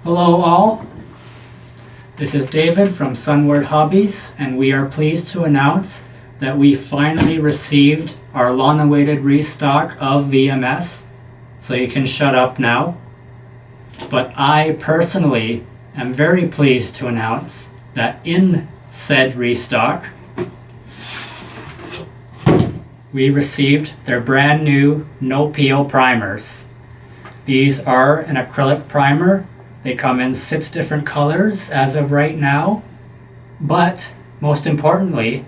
Hello all, this is David from Sunward Hobbies, and we are pleased to announce that we finally received our long-awaited restock of VMS, so you can shut up now. But I personally am very pleased to announce that in said restock, we received their brand new no peel primers. These are an acrylic primer. They come in 6 different colors as of right now, but most importantly,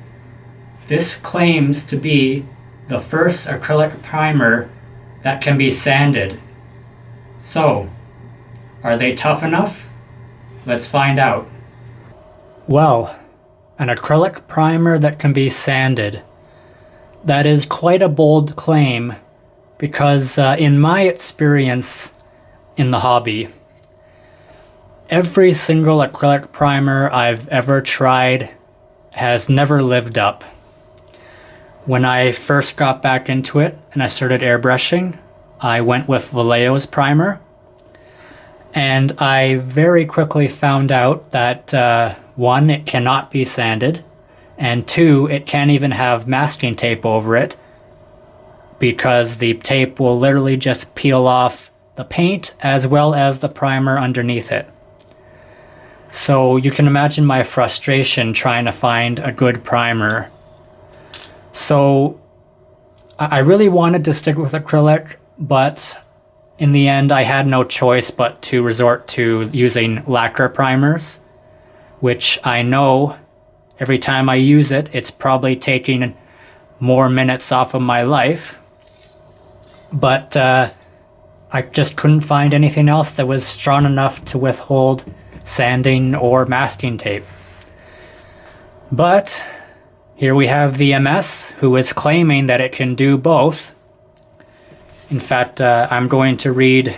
this claims to be the first acrylic primer that can be sanded. So, are they tough enough? Let's find out. Well, an acrylic primer that can be sanded. That is quite a bold claim because in my experience in the hobby, every single acrylic primer I've ever tried has never lived up. When I first got back into it and I started airbrushing, I went with Vallejo's primer, and I very quickly found out that 1, it cannot be sanded, and 2, it can't even have masking tape over it because the tape will literally just peel off the paint as well as the primer underneath it. So you can imagine my frustration trying to find a good primer. So I really wanted to stick with acrylic, but in the end I had no choice but to resort to using lacquer primers, which I know every time I use it, it's probably taking more minutes off of my life. But I just couldn't find anything else that was strong enough to withhold sanding or masking tape. But here we have VMS, who is claiming that it can do both. In fact, I'm going to read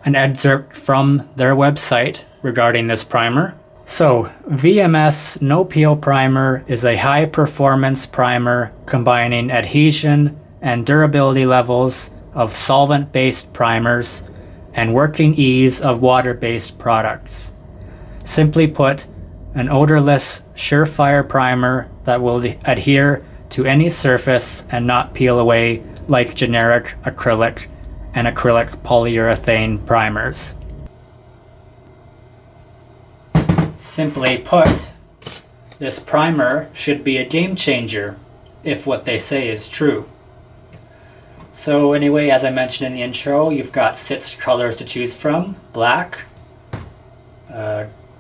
an excerpt from their website regarding this primer. So, VMS No Peel Primer is a high-performance primer combining adhesion and durability levels of solvent-based primers and working ease of water-based products. Simply put, an odorless, surefire primer that will adhere to any surface and not peel away like generic acrylic and acrylic polyurethane primers. Simply put, this primer should be a game changer if what they say is true. So anyway, as I mentioned in the intro, you've got 6 colors to choose from: black,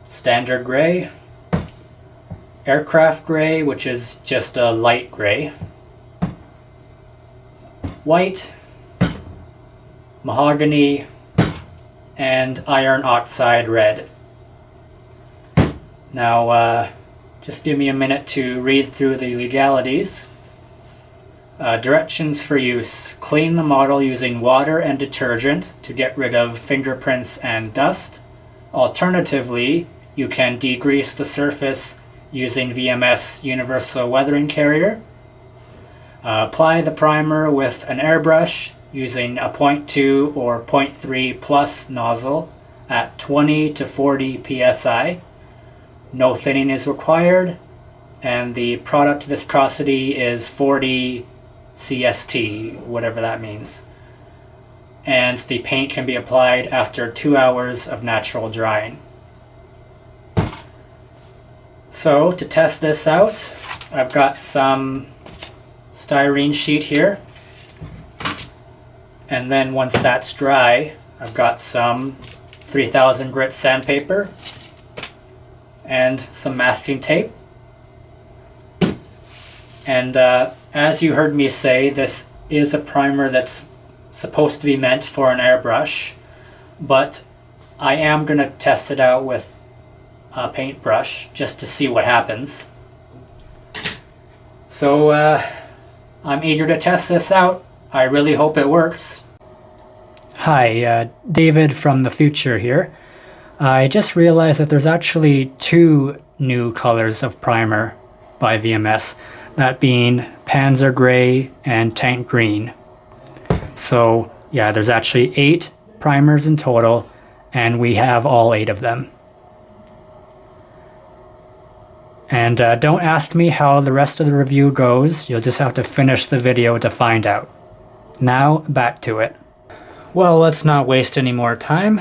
standard gray, aircraft gray, which is just a light gray, white, mahogany, and iron oxide red. Now, just give me a minute to read through the legalities. Directions for use. Clean the model using water and detergent to get rid of fingerprints and dust. Alternatively, you can degrease the surface using VMS Universal Weathering Carrier. Apply the primer with an airbrush using a 0.2 or 0.3 plus nozzle at 20 to 40 psi. No thinning is required, and the product viscosity is 40 CST, whatever that means. And the paint can be applied after 2 hours of natural drying. So to test this out, I've got some styrene sheet here, and then once that's dry, I've got some 3000 grit sandpaper and some masking tape. And as you heard me say, this is a primer that's supposed to be meant for an airbrush, but I am going to test it out with a paintbrush just to see what happens. So I'm eager to test this out. I really hope it works. Hi, David from the future here. I just realized that there's actually 2 new colors of primer by VMS, that being Panzer Gray and Tank Green. So yeah, there's actually 8 primers in total, and we have all 8 of them. And don't ask me how the rest of the review goes, you'll just have to finish the video to find out. Now, back to it. Well, let's not waste any more time.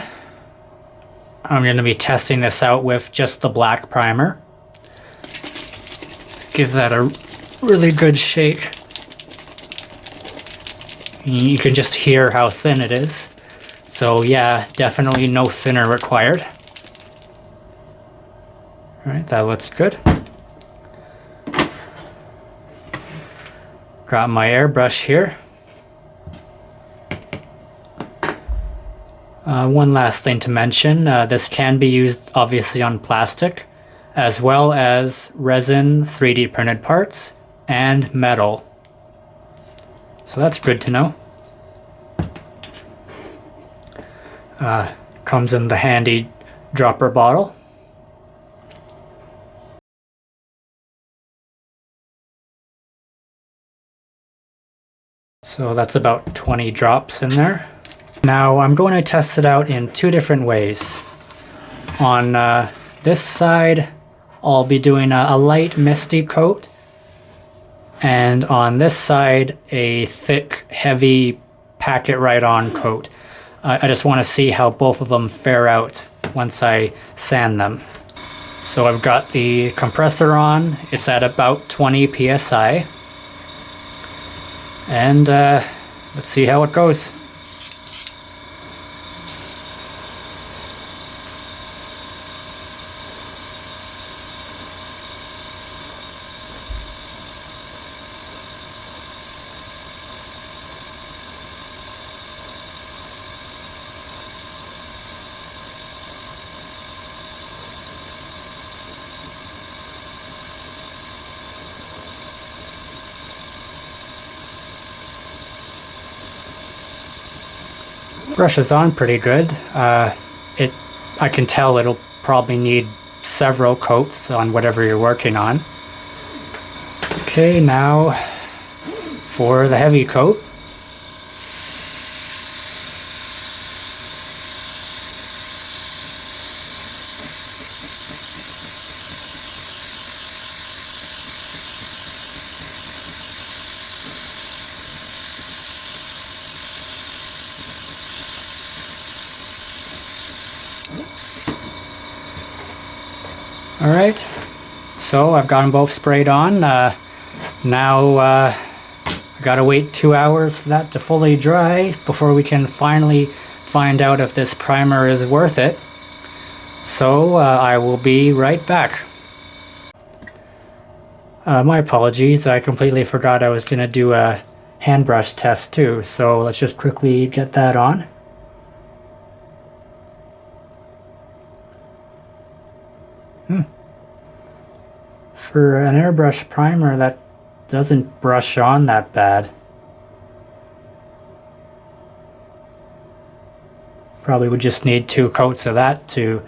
I'm going to be testing this out with just the black primer. Give that a really good shake. You can just hear how thin it is. So yeah, definitely no thinner required. Alright, that looks good. Got my airbrush here. One last thing to mention, this can be used obviously on plastic, as well as resin, 3D printed parts, and metal. So that's good to know. Comes in the handy dropper bottle. So that's about 20 drops in there. Now I'm going to test it out in 2 different ways. On this side, I'll be doing a light misty coat, and on this side, a thick, heavy, pack it right on coat. I just want to see how both of them fare out once I sand them. So I've got the compressor on, it's at about 20 psi, and let's see how it goes. Brushes on pretty good. I can tell it'll probably need several coats on whatever you're working on. Okay, now for the heavy coat. Alright, so I've got them both sprayed on. Now I gotta wait 2 hours for that to fully dry before we can finally find out if this primer is worth it. So I will be right back. My apologies, I completely forgot I was gonna do a hand brush test too, so let's just quickly get that on. For an airbrush primer, that doesn't brush on that bad. Probably would just need 2 coats of that to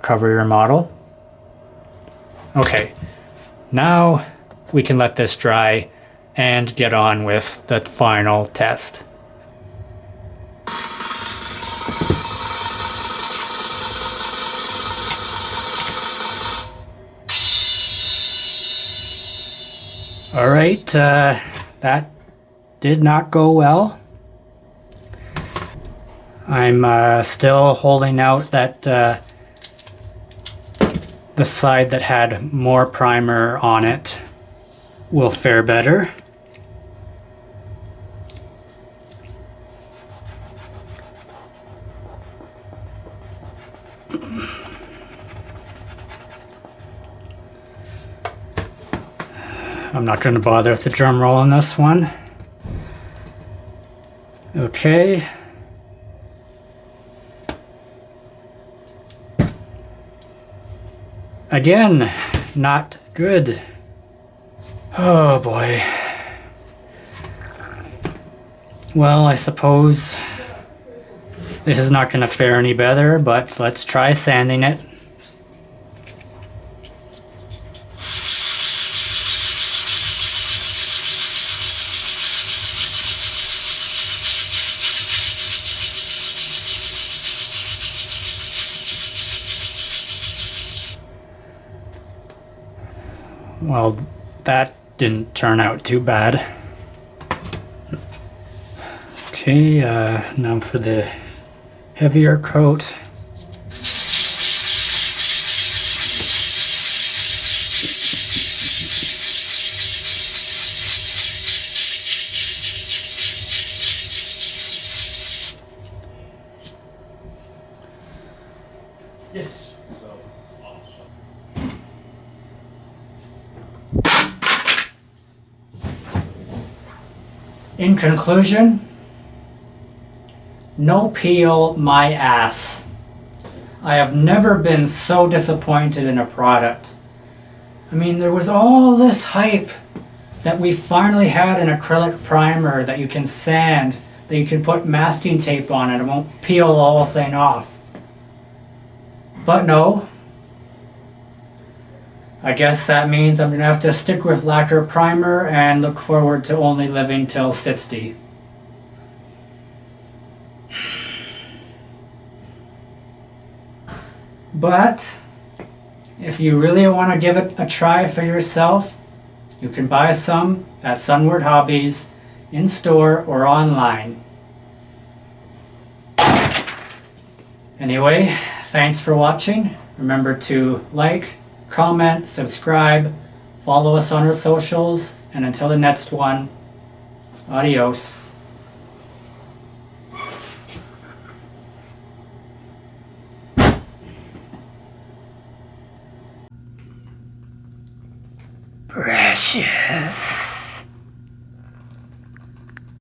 cover your model. Okay, now we can let this dry and get on with the final test. Alright, that did not go well. I'm still holding out that the side that had more primer on it will fare better. I'm not going to bother with the drum roll on this one. Okay. Again, not good. Oh boy. Well, I suppose this is not going to fare any better, but let's try sanding it. Well, that didn't turn out too bad. Okay, now for the heavier coat. Yes. So this is awesome. In conclusion, no peel my ass. I have never been so disappointed in a product. I mean, there was all this hype that we finally had an acrylic primer that you can sand, that you can put masking tape on and it won't peel the whole thing off. But no. I guess that means I'm going to have to stick with lacquer primer and look forward to only living till 60. But if you really want to give it a try for yourself, you can buy some at Sunward Hobbies, in store or online. Anyway, thanks for watching. Remember to like, comment, subscribe, follow us on our socials, and until the next one, adios. Precious.